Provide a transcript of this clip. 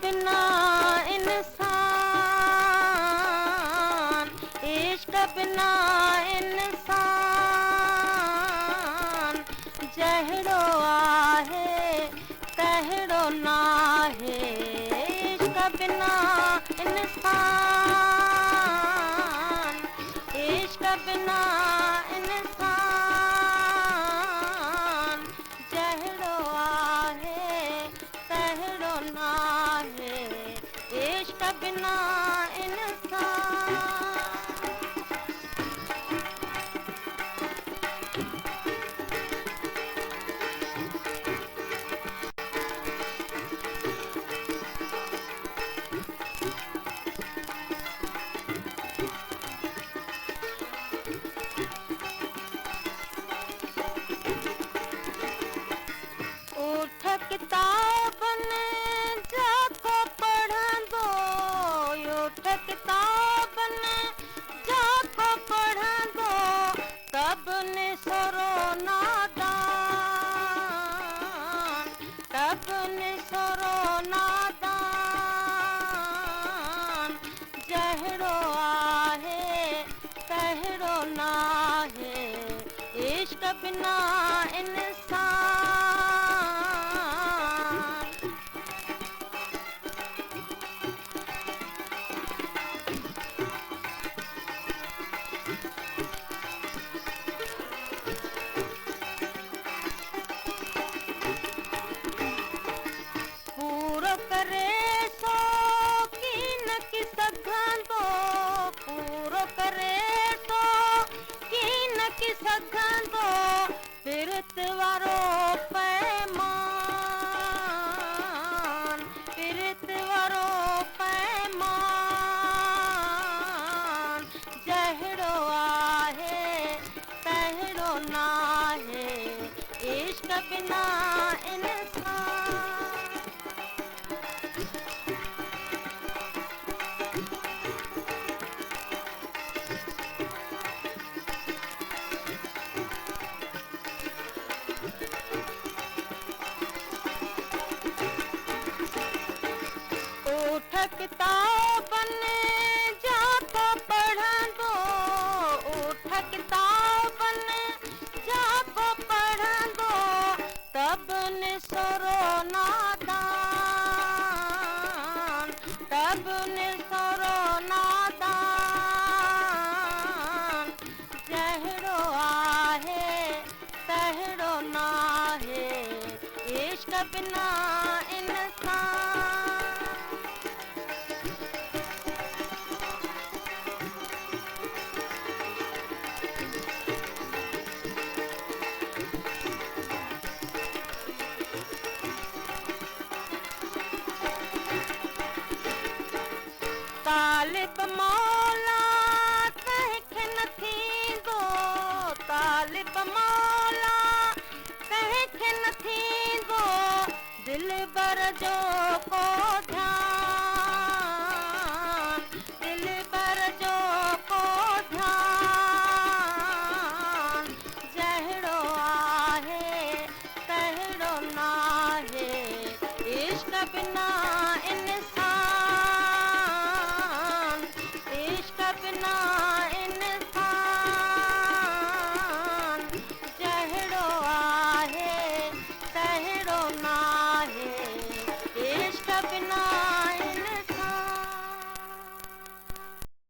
बिना इंसान, इश्क बिना इंसान जहड़ो आहे तहड़ो नाहे। इश्क बिना इंसान, इश्क बिना इंसान जहड़ो आहे तहड़ो नाहे। इश्क बिना इंसान। उठ किताबनि जाको पढ़ंदो, उठ किताबनि जाको पढ़ंदो, तब निसरो नादान, तब निसरो नादान जहड़ो आहे तहड़ो नाहे। इश्क बिना इंसान। पूरो करे सो कीन की सघंदो, पूरो करे सो कीन की सघंदो, पिरत वारो पैमान, पिरत वारो पैमान जहड़ो आहे तहड़ो नाहे। इश्क बिना इंसान। उठ किताबनि जाको पढ़ंदो, उठ किताबनि जाको पढ़ंदो, तब निसरो नादान, तब निसरो नादान जहड़ो आहे तहड़ो नाहे। इश्क बिना इंसान। तालिब मौला कंहिंखे न थींदो, तालिब मौला कंहिंखे न थींदो, दिलबर जो को ध्यान, दिलबर जो को ध्यान जहड़ो आहे तहड़ो नाहे। इश्क बिना